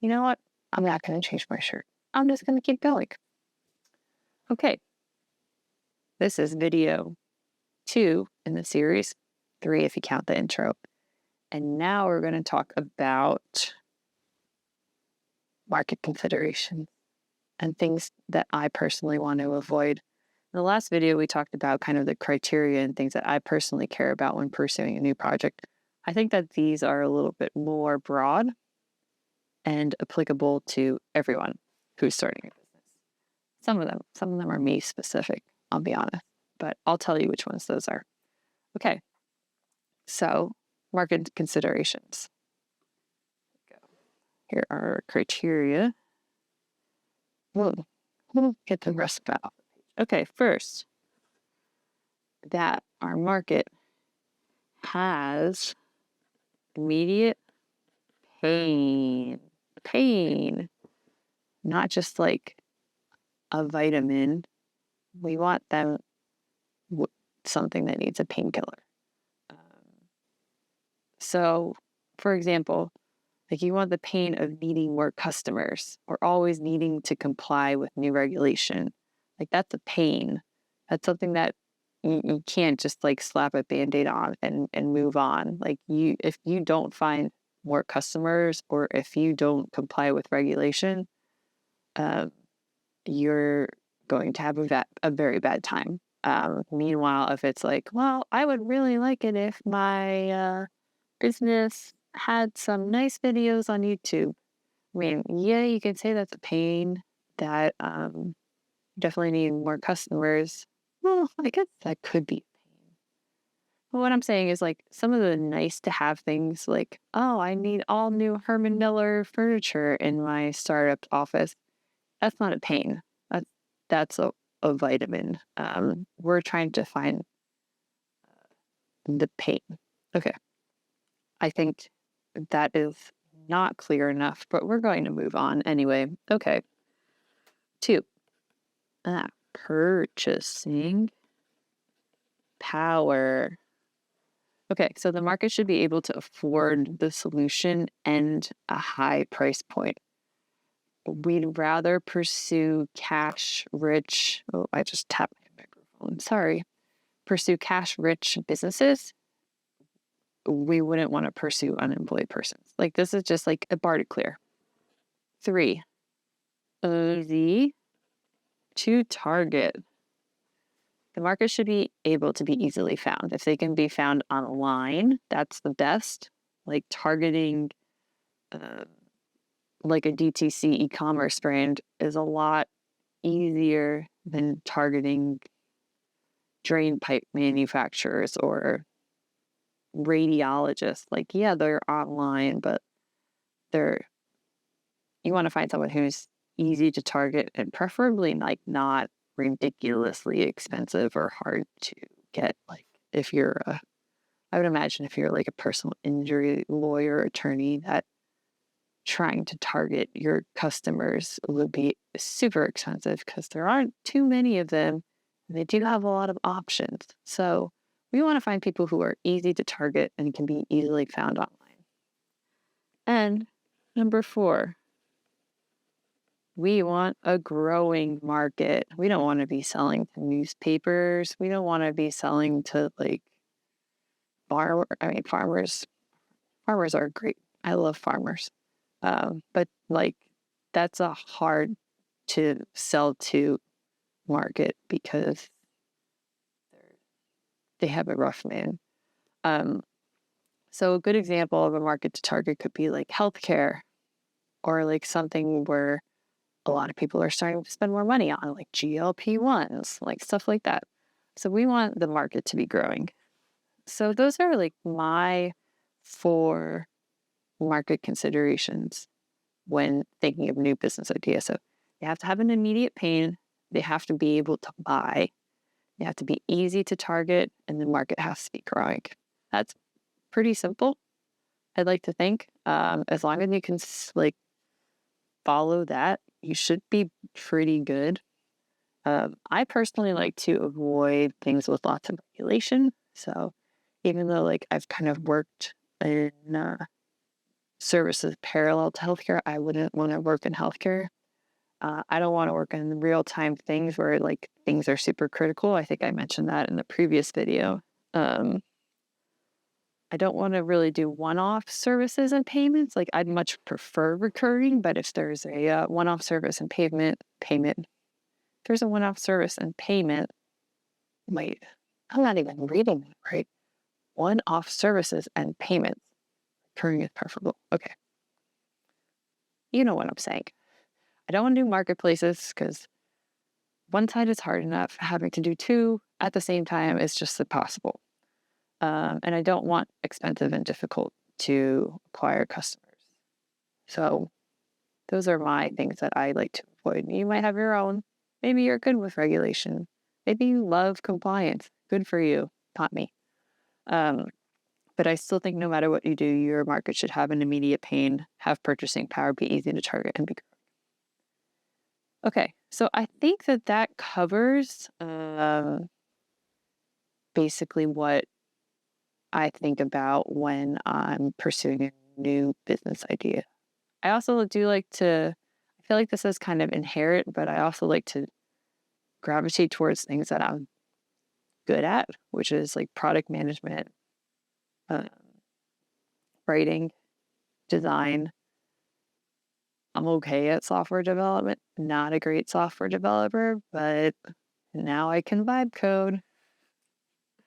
you know what? I'm not going to change my shirt. I'm just going to keep going. Okay. This is video 2 in the series, 3 if you count the intro. And now we're going to talk about market considerations and things that I personally want to avoid. In the last video, we talked about kind of the criteria and things that I personally care about when pursuing a new project. I think that these are a little bit more broad and applicable to everyone who's starting a business. Some of them are me specific, I'll be honest, but I'll tell you which ones those are. Okay. So, market considerations. Here are criteria. We'll get the rest of it. Okay, first, that our market has immediate pain. Pain, not just like a vitamin. We want them something that needs a painkiller. So, for example, like you want the pain of needing more customers or always needing to comply with new regulation. Like that's a pain. That's something that you can't just like slap a Band-Aid on and move on. Like if you don't find more customers or if you don't comply with regulation, you're going to have a very bad time. Meanwhile, if it's like, well, I would really like it if my business had some nice videos on YouTube. I mean, yeah, you can say that's a pain, that definitely need more customers. Well, I guess that could be a pain. But what I'm saying is like some of the nice to have things like, oh, I need all new Herman Miller furniture in my startup office. That's not a pain. That's a vitamin. We're trying to find the pain. Okay. I think that is not clear enough, but we're going to move on anyway. Okay. 2, purchasing power. Okay, so the market should be able to afford the solution and a high price point. We'd rather pursue cash-rich, oh, I just tapped my microphone, sorry. Pursue cash-rich businesses. We wouldn't want to pursue unemployed persons. Like this is just like a bar to clear. 3, easy to target. The market should be able to be easily found. If they can be found online, that's the best. Like targeting like a DTC e-commerce brand is a lot easier than targeting drain pipe manufacturers or radiologists. Like, yeah, they're online, but you want to find someone who's easy to target and preferably like not ridiculously expensive or hard to get. Like if you're I would imagine if you're like a personal injury lawyer, attorney, that trying to target your customers would be super expensive because there aren't too many of them. And they do have a lot of options. So we want to find people who are easy to target and can be easily found online. And number 4, we want a growing market. We don't want to be selling to newspapers. We don't want to be selling to like farmers. Farmers are great. I love farmers. But like that's a hard to sell to market because they have a rough man. So a good example of a market to target could be like healthcare or like something where a lot of people are starting to spend more money on, like GLP-1s, like stuff like that. So we want the market to be growing. So those are like my 4 market considerations when thinking of new business ideas. So they have to have an immediate pain. They have to be able to buy. They have to be easy to target, and the market has to be growing. That's pretty simple, I'd like to think. As long as you can like follow that, you should be pretty good. I personally like to avoid things with lots of regulation. So even though like I've kind of worked in services parallel to healthcare. I wouldn't want to work in healthcare. I don't want to work in real time things where like things are super critical. I think I mentioned that in the previous video. Um, I don't want to really do one-off services and payments. Like I'd much prefer recurring, but if there's a one-off service and payment, if there's a one-off service and payment, wait, I'm not even reading that right. One-off services and payments, recurring is preferable. Okay, you know what I'm saying. I don't want to do marketplaces because one side is hard enough. Having to do two at the same time is just impossible. And I don't want expensive and difficult to acquire customers. So those are my things that I like to avoid. You might have your own. Maybe you're good with regulation. Maybe you love compliance. Good for you. Not me. Um, but I still think no matter what you do, your market should have an immediate pain, have purchasing power, be easy to target, and be growing. Okay, so I think that covers basically what I think about when I'm pursuing a new business idea. I also do like to, I feel like this is kind of inherent, but I also like to gravitate towards things that I'm good at, which is like product management, um, writing, design. I'm okay at software development, not a great software developer, but now I can vibe code.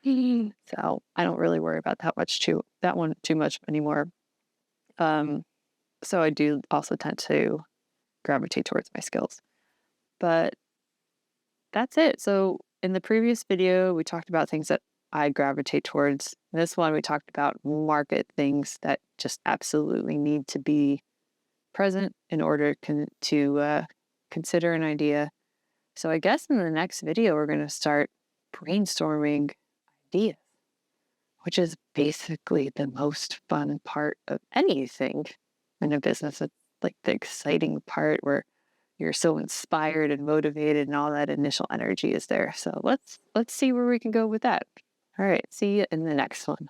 So I don't really worry about that one too much anymore. Um, so I do also tend to gravitate towards my skills. But that's it. So in the previous video, we talked about things that I gravitate towards. In this one, we talked about market things that just absolutely need to be present in order to consider an idea. So I guess in the next video, we're going to start brainstorming ideas, which is basically the most fun part of anything in a business. It's like the exciting part where you're so inspired and motivated and all that initial energy is there. So let's see where we can go with that. All right, see you in the next one.